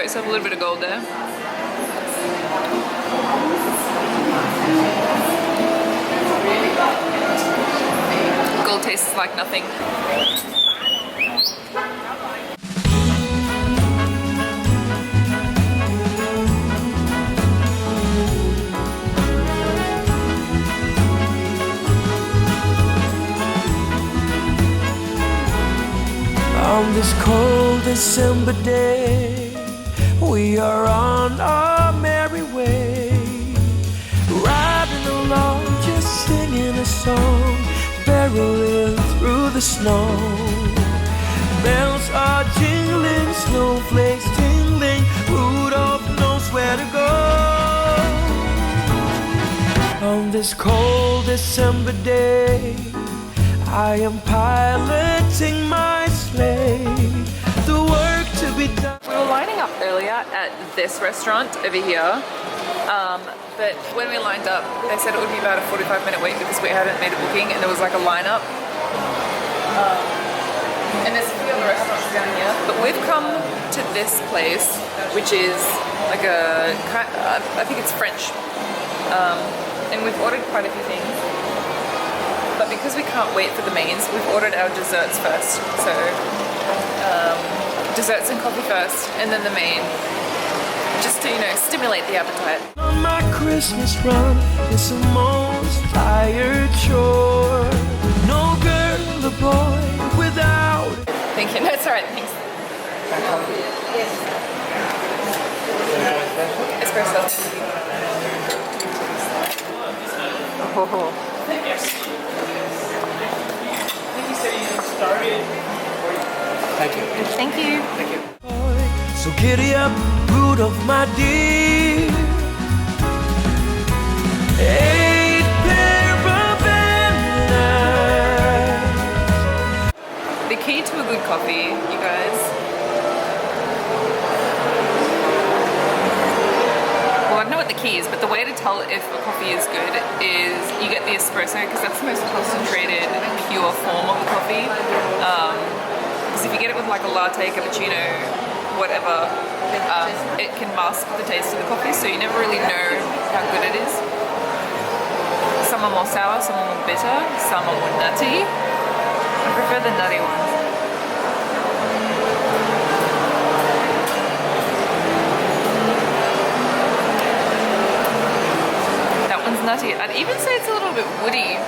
yourself a little bit of gold there. Gold tastes like nothing. On this cold December day, we are on our merry way, riding along, just singing a song, barreling through the snow. Bells are jingling, snowflakes tingling, Rudolph knows where to go. On this cold December day, I am piloting my sleigh, the work to be done. We were lining up earlier at this restaurant over here, but when we lined up, they said it would be about a 45-minute wait because we hadn't made a booking and there was like a lineup. And there's a few other restaurants down here, but we've come to this place, which is like I think it's French, and we've ordered quite a few things. But because we can't wait for the mains, we've ordered our desserts first. So desserts and coffee first, and then the main, just to, you know, stimulate the appetite. On my Christmas run, it's the most tired chore. No girl or boy without it. Thank you. That's alright, thanks. Yes. Espresso. Oh. Thank you. Thank you. Thank you. So giddy up, Rudolph, my dear. 8 pair of bananas. The key to a good coffee, you guys. Well, I don't know what the key is, but the way to tell if a coffee is good is you get the espresso, because that's the most concentrated, pure form of the coffee. Because if you get it with like a latte, cappuccino, whatever, it can mask the taste of the coffee, so you never really know how good it is. Some are more sour, some are more bitter, some are more nutty. I prefer the nutty ones. That one's nutty. I'd even say it's a little bit woody.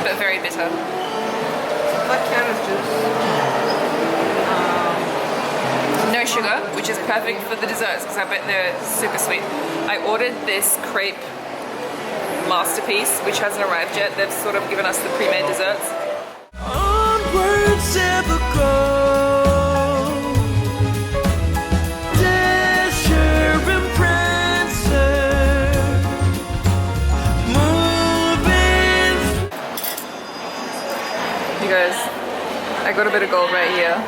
But very bitter. Like carrot juice. No sugar, which is perfect for the desserts because I bet they're super sweet. I ordered this crepe masterpiece, which hasn't arrived yet. They've sort of given us the pre-made desserts. Onwards ever go. Dasher and Prancer, moving. You guys, I got a bit of gold right here.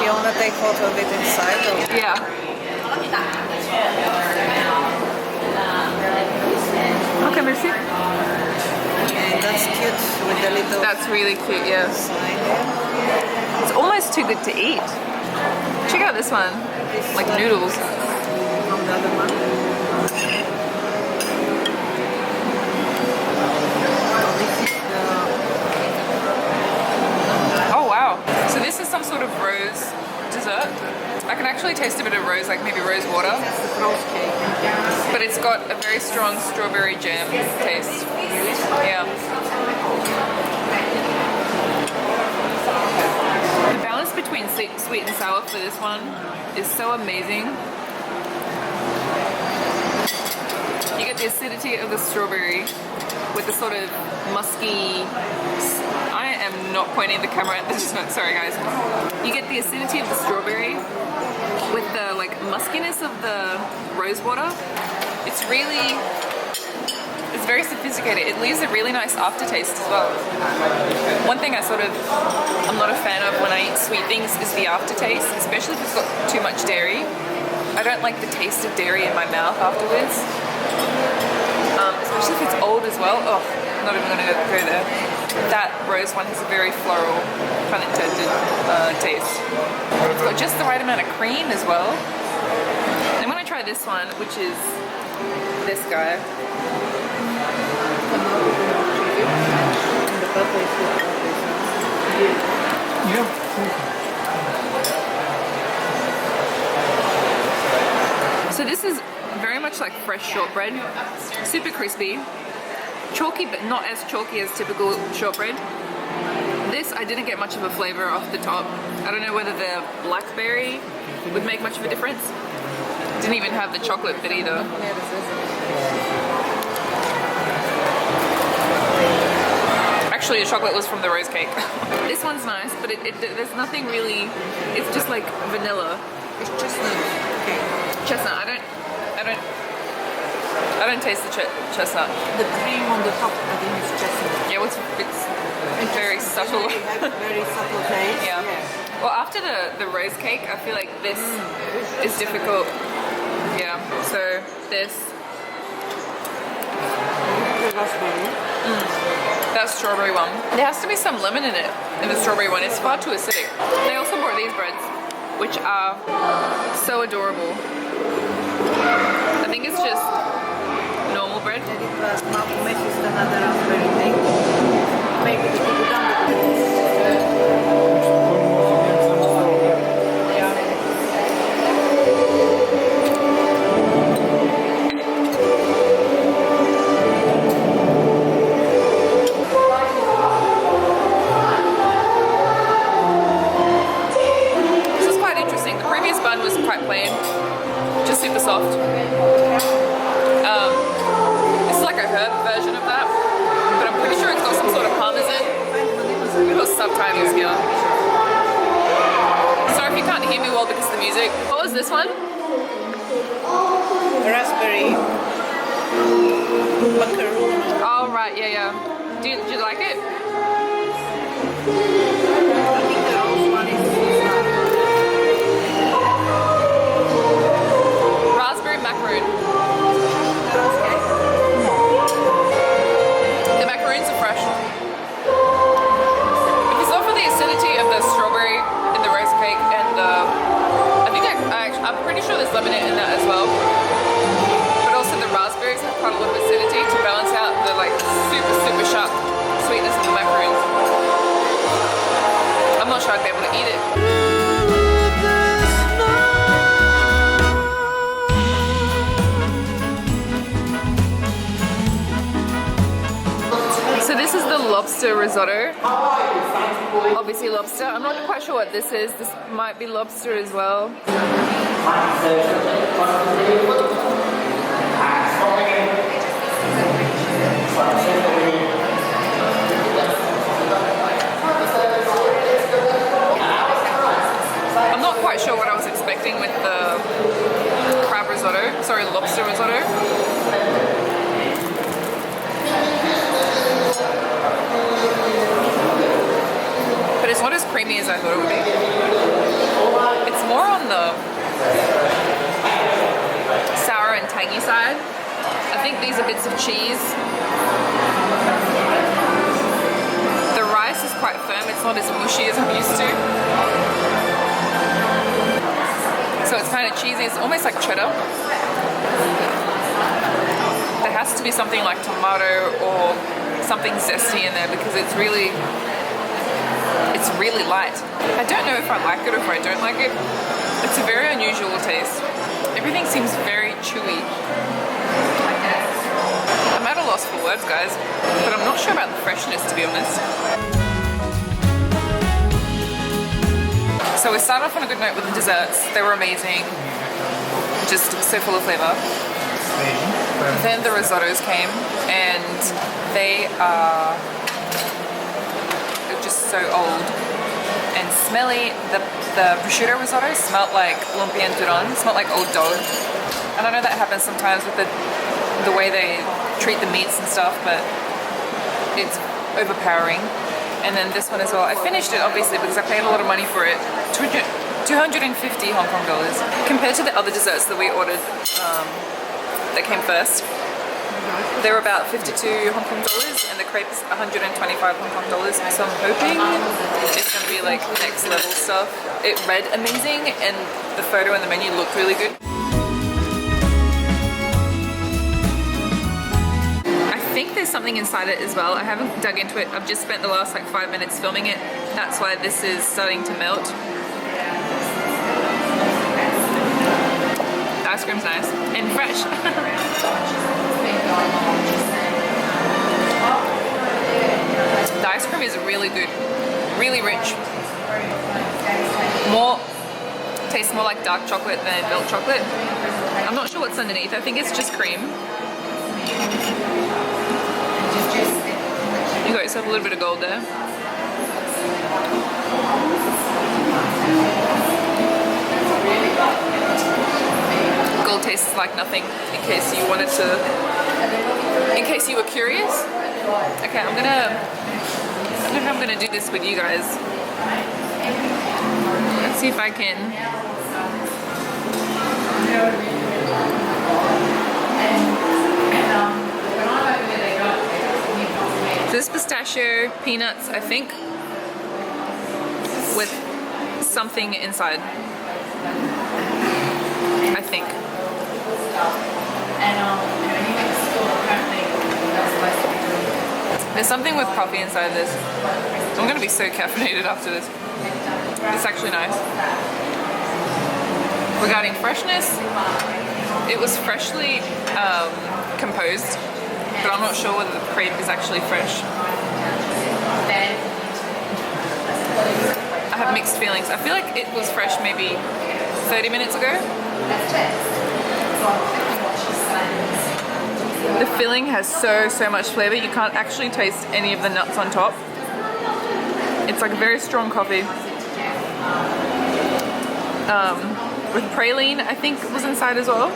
You want to take photo of it inside? Or? Yeah. Okay, merci. Okay, that's cute with the little. That's really cute, yeah. sign there. It's almost too good to eat. Check out this one, like noodles. From the other one. Oh wow. So this is some sort of rose dessert. I can actually taste a bit of rose, like maybe rose water. That's the rose cake. But it's got a very strong strawberry jam taste. Yeah. The balance between sweet and sour for this one is so amazing. You get the acidity of the strawberry with the sort of musky... I am not pointing the camera at this, sorry guys. You get the acidity of the strawberry with the like muskiness of the rose water. It's very sophisticated. It leaves a really nice aftertaste as well. One thing I'm not a fan of when I eat sweet things is the aftertaste, especially if it's got too much dairy. I don't like the taste of dairy in my mouth afterwards. Especially if it's old as well. Oh, I'm not even going to go there. That rose one has a very floral, pun intended, taste. It's got just the right amount of cream as well. I'm gonna try this one, which is this guy. So this is very much like fresh shortbread, super crispy, chalky but not as chalky as typical shortbread. This, I didn't get much of a flavor off the top. I don't know whether the blackberry would make much of a difference. Didn't even have the chocolate bit either. Actually, the chocolate was from the rose cake. This one's nice, but there's nothing really, it's just like vanilla. It's chestnut. Okay. Chestnut, I don't taste the chestnut. The cream on the top, I think it's chestnut. Yeah, it's very subtle. Very subtle taste. Yeah. Well, after the rose cake, I feel like this is difficult. Yeah. So this. The raspberry. That strawberry one. There has to be some lemon in it, in the strawberry one. It's far too acidic. They also brought these breads, which are so adorable. I think it's just normal bread. Another raspberry thing. Maybe the people subtitles here. Sorry if you can't hear me well because of the music. What was this one? raspberry macaroon. Oh right, yeah. Do you like it? I think the rose one is raspberry macaroon. The macaroons are fresh. Acidity of the strawberry in the rose cake and I'm pretty sure there's lemon in that as well, but also the raspberries have quite a lot of acidity to balance out the like super sharp sweetness of the macaroons. I'm not sure I'd be able to eat it. So this is the lobster risotto. Obviously lobster. I'm not quite sure what this is. This might be lobster as well. I'm not quite sure what I was expecting with the crab risotto. Sorry, lobster risotto. But it's not as creamy as I thought it would be. It's more on the sour and tangy side. I think these are bits of cheese. The rice is quite firm, it's not as mushy as I'm used to. So it's kind of cheesy, it's almost like cheddar. There has to be something like tomato or something zesty in there because it's really light. I don't know if I like it or if I don't like it. It's a very unusual taste. Everything seems very chewy. I'm at a loss for words, guys, but I'm not sure about the freshness, to be honest. So we started off on a good note with the desserts. They were amazing, just so full of flavor. Then the risottos came, and they are just so old and smelly. The prosciutto risotto smelled like Lumpia and Turon, smelled like old dough. And I know that happens sometimes with the way they treat the meats and stuff, but it's overpowering. And then this one as well. I finished it obviously because I paid a lot of money for it. 250 Hong Kong dollars. Compared to the other desserts that we ordered that came first, They're about 52 Hong Kong dollars, and the crepe is 125 Hong Kong dollars. So I'm hoping it's going to be like next level stuff. It read amazing, and the photo and the menu looked really good. I think there's something inside it as well. I haven't dug into it. I've just spent the last like 5 minutes filming it. That's why this is starting to melt. The ice cream's nice and fresh. The ice cream is really good, really rich. Tastes more like dark chocolate than milk chocolate. I'm not sure what's underneath. I think it's just cream. You got yourself a little bit of gold there. Gold tastes like nothing, in case you wanted to, in case you were curious. Okay, I don't know how I'm gonna do this with you guys. Let's see if I can. This pistachio, peanuts, I think, with something inside. I think. There's something with coffee inside this. I'm gonna be so caffeinated after this. It's actually nice. Regarding freshness, it was freshly composed, but I'm not sure whether the crepe is actually fresh. I have mixed feelings. I feel like it was fresh maybe 30 minutes ago. The filling has so much flavor. You can't actually taste any of the nuts on top. It's like a very strong coffee. With praline, I think was inside as well.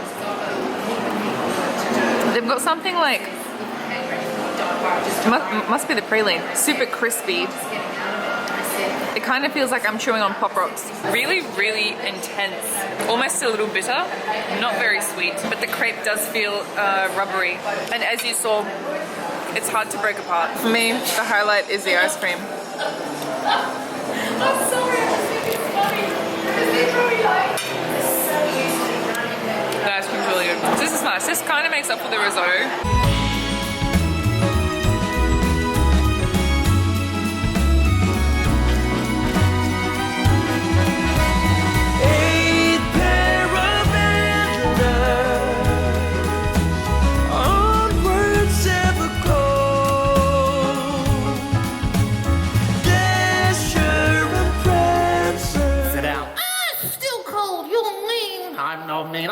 They've got something like, must be the praline, super crispy. It kind of feels like I'm chewing on Pop Rocks. Really, really intense. Almost a little bitter. Not very sweet, but the crepe does feel rubbery. And as you saw, it's hard to break apart. For me, the highlight is the ice cream. I'm sorry, I just think it's funny. It's really like The ice cream's really good. This is nice. This kind of makes up for the risotto.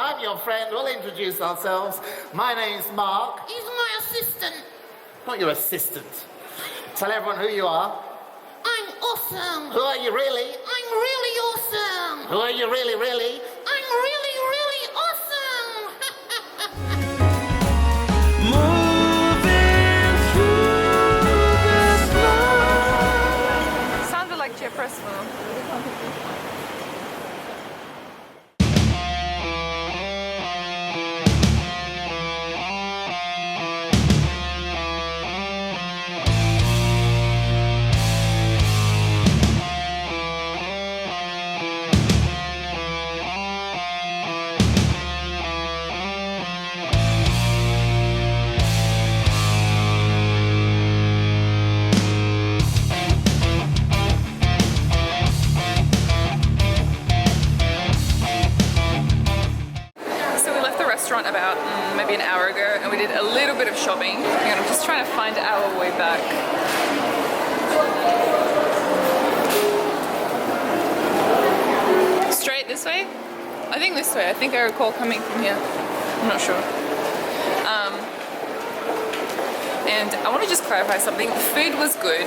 I'm your friend. We'll introduce ourselves. My name's Mark. He's my assistant. Not your assistant. Tell everyone who you are. I'm awesome. Who are you really? I'm really awesome. Who are you really, really? I'm really, really awesome. Moving through this life. Sounded like Jeff Presswell. About maybe an hour ago, and we did a little bit of shopping, and I'm just trying to find our way back. Straight this way? I think this way. I think I recall coming from here. I'm not sure. And I want to just clarify something. The food was good.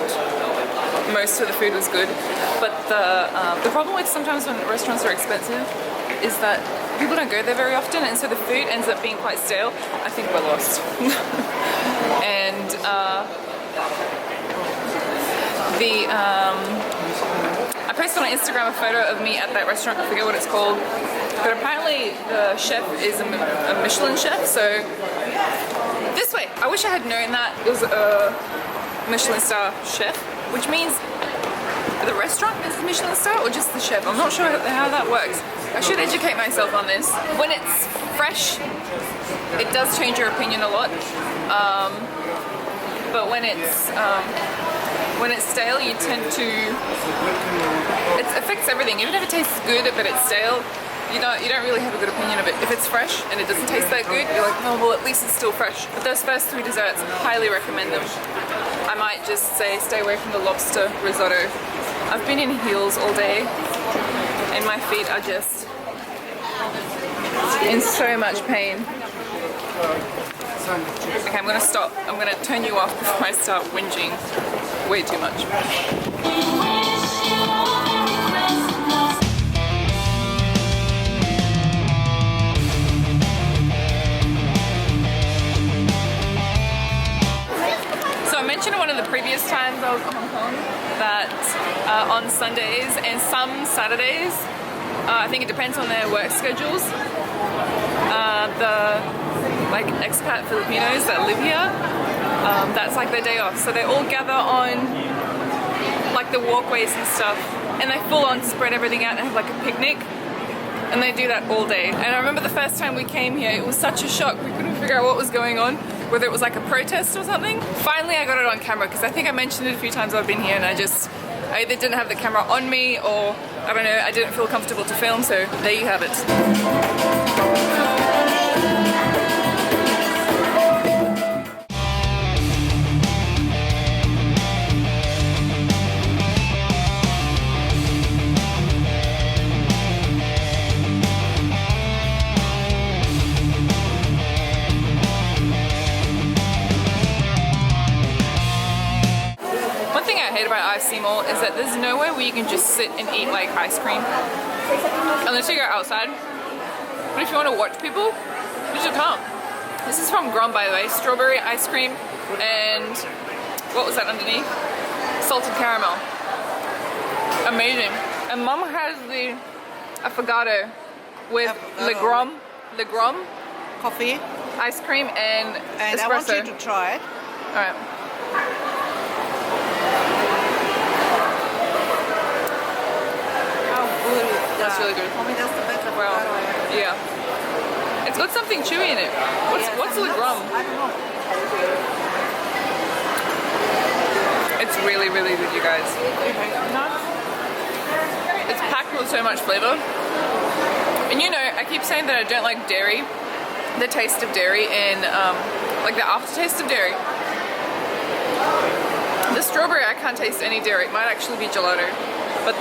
Most of the food was good, but the problem with sometimes when restaurants are expensive is that people don't go there very often, and so the food ends up being quite stale. I think we're lost. And I posted on Instagram a photo of me at that restaurant. I forget what it's called, but apparently the chef is a Michelin chef, so This way. I wish I had known that it was a Michelin Star chef, which means the restaurant is Michelin Star or just the chef. I'm not sure how that works. I should educate myself on this. When it's fresh, it does change your opinion a lot. But when it's stale, you tend to, it affects everything. Even if it tastes good but it's stale, you don't really have a good opinion of it. If it's fresh and it doesn't taste that good, you're like, oh well, at least it's still fresh. But those first 3 desserts, highly recommend them. I might just say stay away from the lobster risotto. I've been in heels all day and my feet are just in so much pain. Okay, I'm gonna stop. I'm gonna turn you off before I start whinging way too much. So I mentioned one of the previous times I was in Hong Kong that on Sundays and some Saturdays, I think it depends on their work schedules, the like expat Filipinos that live here, that's like their day off. So they all gather on like the walkways and stuff, and they full on spread everything out and have like a picnic, and they do that all day. And I remember the first time we came here, it was such a shock. We couldn't figure out what was going on, whether it was like a protest or something. Finally I got it on camera, because I think I mentioned it a few times I've been here, and I either didn't have the camera on me, or I don't know, I didn't feel comfortable to film, so there you have it. About IFC Mall is that there's nowhere where you can just sit and eat like ice cream unless you go outside. But if you want to watch people, you should come. This is from Grom, by the way. Strawberry ice cream and what was that underneath? Salted caramel. Amazing. And Mum has the affogato with Le Grom Coffee. ice cream and espresso. I want you to try it. Alright. That's really good. For me, that's the better. Wow. Yeah. It's got something chewy in it. What's Le Grom? I don't know. It's really, really good, you guys. It's packed with so much flavor. And you know, I keep saying that I don't like dairy, the taste of dairy, and like the aftertaste of dairy. The strawberry, I can't taste any dairy. It might actually be gelato, but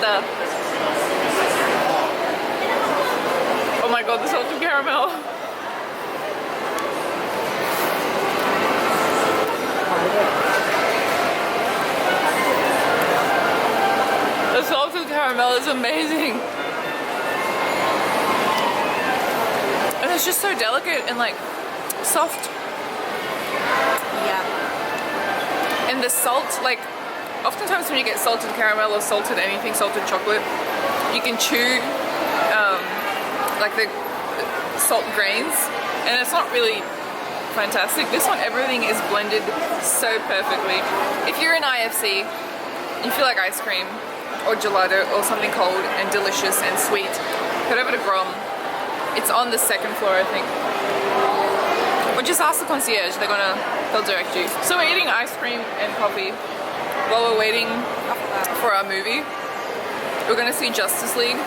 oh my god, the salted caramel. The salted caramel is amazing. And it's just so delicate and like soft. Yeah. And the salt, like oftentimes when you get salted caramel or salted anything, salted chocolate, you can chew like the salt grains, and it's not really fantastic. This one, everything is blended so perfectly. If you're in IFC, you feel like ice cream or gelato or something cold and delicious and sweet, head over to Grom. It's on the 2nd floor, I think. Or just ask the concierge, they'll direct you. So we're eating ice cream and coffee while we're waiting for our movie. We're gonna see Justice League.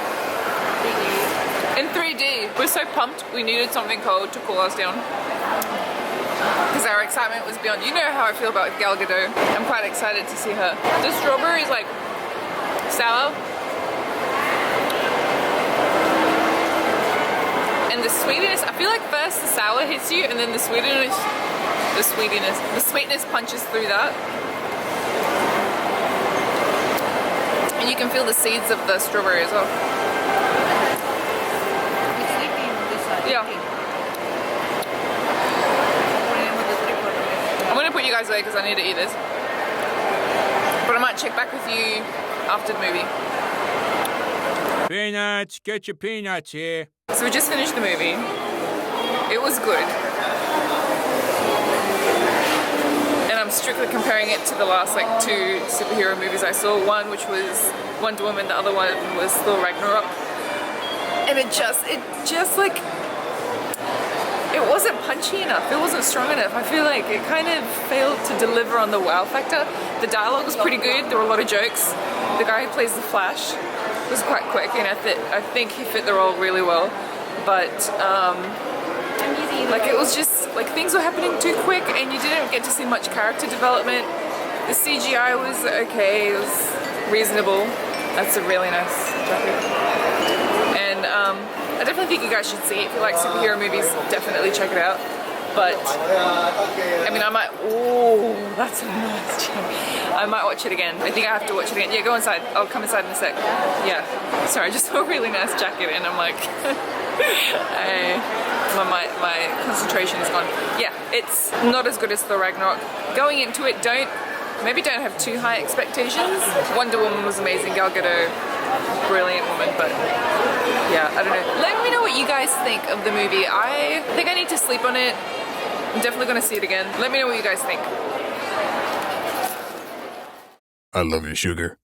In 3D. We're so pumped, we needed something cold to cool us down. Because our excitement was beyond. You know how I feel about Gal Gadot. I'm quite excited to see her. The strawberry is like sour. And the sweetness, I feel like first the sour hits you, and then the sweetness punches through that. And you can feel the seeds of the strawberry as well. Yeah. I'm gonna put you guys away because I need to eat this. But I might check back with you after the movie. Peanuts, get your peanuts here. So we just finished the movie. It was good. strictly comparing it to the last like 2 superhero movies I saw, one which was Wonder Woman, the other one was Thor Ragnarok, and it just like, it wasn't punchy enough, it wasn't strong enough. I feel like it kind of failed to deliver on the wow factor. The dialogue was pretty good, there were a lot of jokes. The guy who plays the Flash was quite quick, and I think he fit the role really well, but like it was just like things were happening too quick and you didn't get to see much character development. The CGI was okay, it was reasonable. That's a really nice jacket. And I definitely think you guys should see it. If you like superhero movies, definitely check it out. But I mean, I might, oh, that's a nice jacket. I might watch it again. I think I have to watch it again. Yeah, go inside. I'll come inside in a sec. Yeah. Sorry, I just saw a really nice jacket and I'm like, my concentration is gone. Yeah, it's not as good as Thor Ragnarok. Going into it, maybe don't have too high expectations. Wonder Woman was amazing. Gal Gadot, brilliant woman, but yeah, I don't know. Let me know what you guys think of the movie. I think I need to sleep on it. I'm definitely gonna see it again. Let me know what you guys think. I love you, sugar.